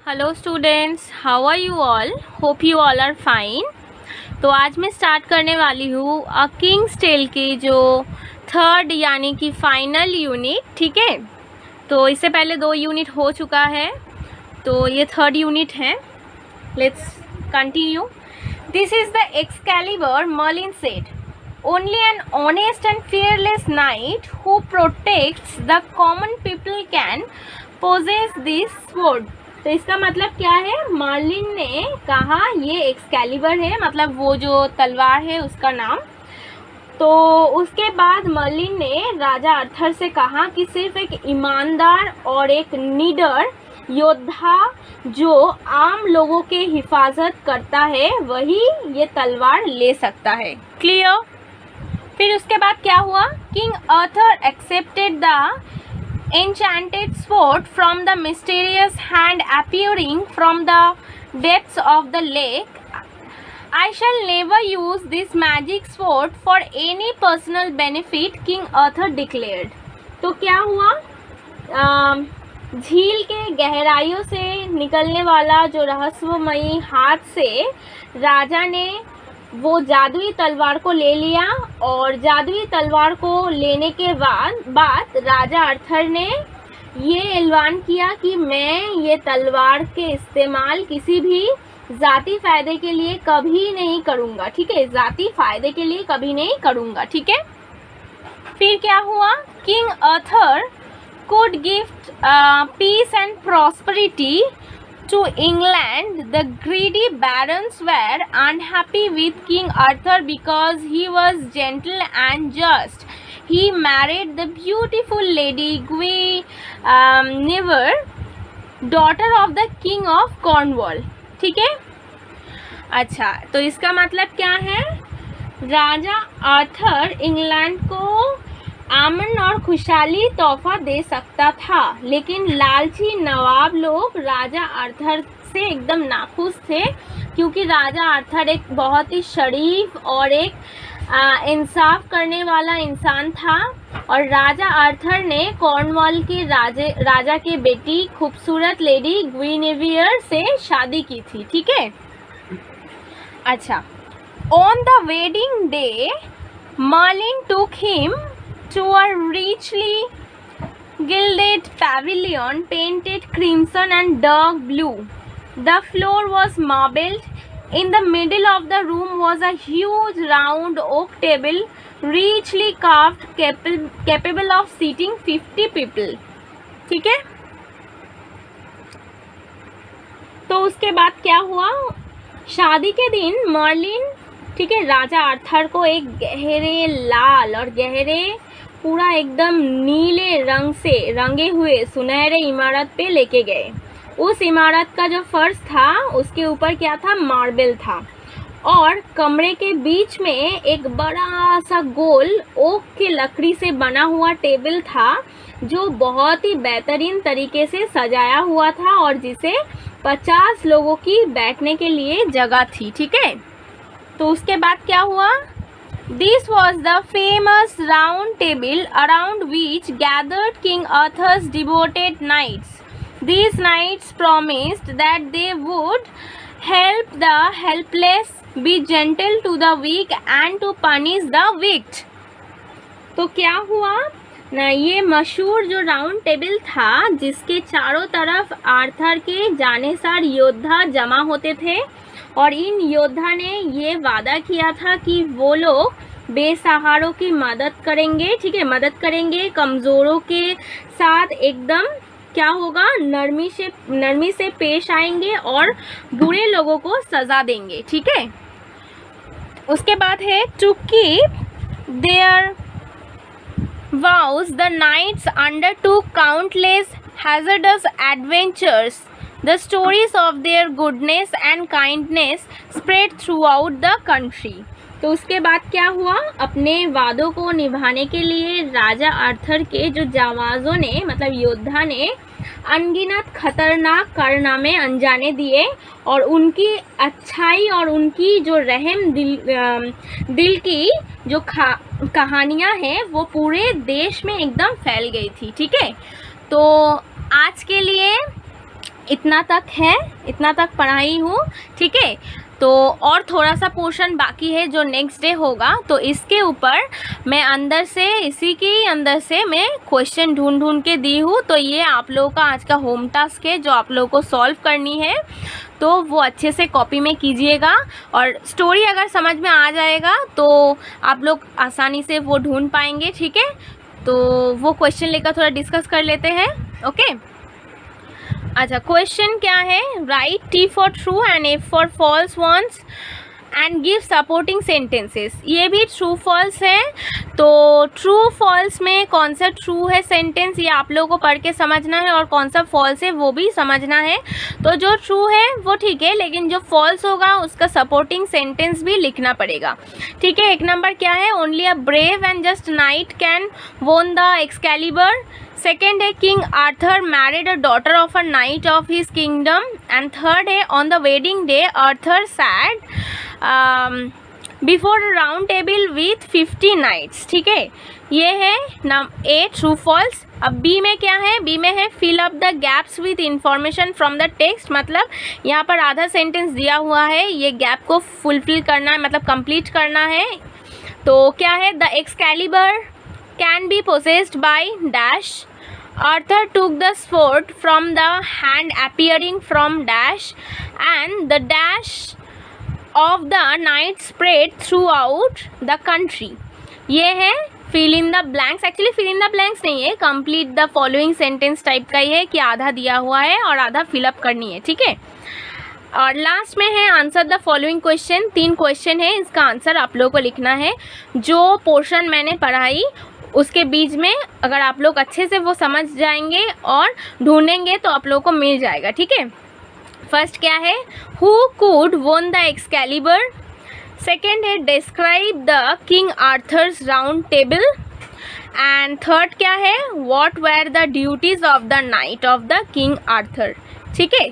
Hello students, how are you all? Hope you all are fine. तो आज मैं start करने वाली हूँ अ किंग्स टेल की जो थर्ड यानी कि फाइनल यूनिट। ठीक है, तो इससे पहले 2 यूनिट हो चुका है, तो ये थर्ड यूनिट है। Let's continue. This is the Excalibur, Merlin said, only an honest and fearless knight who protects the common people can possess this sword। तो इसका मतलब क्या है? मर्लिन ने कहा ये एक्सकैलिबर है, मतलब वो जो तलवार है उसका नाम। तो उसके बाद मर्लिन ने राजा अर्थर से कहा कि सिर्फ एक ईमानदार और एक निडर योद्धा जो आम लोगों के हिफाजत करता है वही ये तलवार ले सकता है। क्लियर? फिर उसके बाद क्या हुआ? King Arthur accepted the enchanted sword from the mysterious hand appearing from the depths of the lake. I shall never use this magic sword for any personal benefit, King Arthur declared। तो क्या हुआ? झील के गहराइयों से निकलने वाला जो रहस्यमयी हाथ से राजा ने वो जादुई तलवार को ले लिया, और जादुई तलवार को लेने के बाद राजा अर्थर ने ये ऐलान किया कि मैं ये तलवार के इस्तेमाल किसी भी ज़ाती फ़ायदे के लिए कभी नहीं करूँगा। ठीक है, ज़ाती फ़ायदे के लिए कभी नहीं करूँगा। ठीक है, फिर क्या हुआ? King Arthur could give peace and prosperity to England. The greedy barons were unhappy with King Arthur because he was gentle and just. He married the beautiful lady Guinevere, daughter of the King of Cornwall। ठीक है, अच्छा, तो इसका मतलब क्या है? राजा Arthur England को अमन और खुशहाली तोहफा दे सकता था, लेकिन लालची नवाब लोग राजा आर्थर से एकदम नाखुश थे, क्योंकि राजा आर्थर एक बहुत ही शरीफ और एक इंसाफ करने वाला इंसान था। और राजा आर्थर ने कॉर्नवॉल के राजा के बेटी खूबसूरत लेडी ग्विनेवियर से शादी की थी। ठीक है, अच्छा, on the wedding day Merlin took him to a richly gilded pavilion painted crimson and dark blue. The floor was marbled. In the middle of the room was a huge round oak table, richly carved, capable of seating 50 people. ठीक है, तो उसके बाद क्या हुआ? शादी के दिन मर्लिन, ठीक है, राजा आर्थर को एक गहरे लाल और गहरे पूरा एकदम नीले रंग से रंगे हुए सुनहरे इमारत पे लेके गए। उस इमारत का जो फर्श था उसके ऊपर क्या था? मार्बल था, और कमरे के बीच में एक बड़ा सा गोल ओक की लकड़ी से बना हुआ टेबल था जो बहुत ही बेहतरीन तरीके से सजाया हुआ था और जिसे 50 लोगों की बैठने के लिए जगह थी। ठीक है, तो उसके बाद क्या हुआ? This was the famous round table around which gathered King Arthur's devoted knights. These knights promised that they would help the helpless, be gentle to the weak and to punish the wicked। तो क्या हुआ ना, ये मशहूर जो round table था जिसके चारों तरफ आर्थर के जानेसार योद्धा जमा होते थे, और इन योद्धा ने ये वादा किया था कि वो लोग बेसहारों की मदद करेंगे। ठीक है, मदद करेंगे, कमज़ोरों के साथ एकदम क्या होगा, नरमी से पेश आएंगे और बुरे लोगों को सज़ा देंगे। ठीक है, उसके बाद है to keep their vows the knights undertook countless hazardous adventures। The stories of their goodness and kindness spread throughout the country। तो उसके बाद क्या हुआ? अपने वादों को निभाने के लिए राजा आर्थर के जो जाबाजों ने, मतलब योद्धा ने, अनगिनत खतरनाक कारनामे अंजाने दिए, और उनकी अच्छाई और उनकी जो रहम दिल की जो कहानियाँ हैं वो पूरे देश में एकदम फैल गई थी। ठीक है, तो आज के लिए इतना तक है, इतना तक पढ़ाई हूँ, ठीक है। तो और थोड़ा सा पोर्शन बाकी है जो नेक्स्ट डे होगा, तो इसके ऊपर मैं अंदर से, इसी के अंदर से मैं क्वेश्चन ढूंढ के दी हूँ। तो ये आप लोगों का आज का होम टास्क है जो आप लोगों को सॉल्व करनी है, तो वो अच्छे से कॉपी में कीजिएगा। और स्टोरी अगर समझ में आ जाएगा तो आप लोग आसानी से वो ढूंढ पाएंगे, ठीक है। तो वो क्वेश्चन लेकर थोड़ा डिस्कस कर लेते हैं, ओके। अच्छा, क्वेश्चन क्या है, write T for true and F for false once and give supporting sentences. ये भी ट्रू फॉल्स है, तो ट्रू फॉल्स में कौन सा ट्रू है सेंटेंस ये आप लोगों को पढ़ के समझना है, और कौन सा फॉल्स है वो भी समझना है। तो जो ट्रू है वो ठीक है, लेकिन जो फॉल्स होगा उसका सपोर्टिंग सेंटेंस भी लिखना पड़ेगा, ठीक है। एक नंबर क्या है, only a brave and just knight can won the Excalibur. Second है, King Arthur married a daughter of a knight of his kingdom. And third है, on the wedding day Arthur sat before round table with 50 knights, ठीक है। ये है A true false. अब B में क्या है, बी में है fill up the gaps with information from the text. मतलब यहाँ पर आधा सेंटेंस दिया हुआ है, ये गैप को फुलफिल करना है, मतलब कंप्लीट करना है। तो क्या है, the Excalibur can be possessed by dash, Arthur took the sword from the hand appearing from dash, and the dash of the night spread throughout the country। ये है fill in the blanks। Actually fill in the blanks नहीं है, complete the following sentence type का ही है कि आधा दिया हुआ है और आधा fill up करनी है, ठीक है। और लास्ट में है answer the following question. 3 question है, इसका आंसर आप लोगों को लिखना है। जो पोर्शन मैंने पढ़ाई उसके बीच में अगर आप लोग अच्छे से वो समझ जाएंगे और ढूंढेंगे तो आप लोगों को मिल जाएगा, ठीक है। फर्स्ट क्या है, who could won the Excalibur. Second है, describe the King Arthur's round table. And third क्या है, what were the duties of the knight of the King Arthur, ठीक है।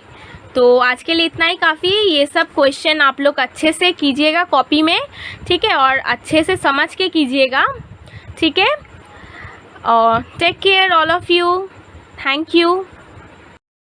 तो आज के लिए इतना ही काफ़ी है। ये सब क्वेश्चन आप लोग अच्छे से कीजिएगा कॉपी में, ठीक है, और अच्छे से समझ के कीजिएगा, ठीक है। और take care all of you, thank you.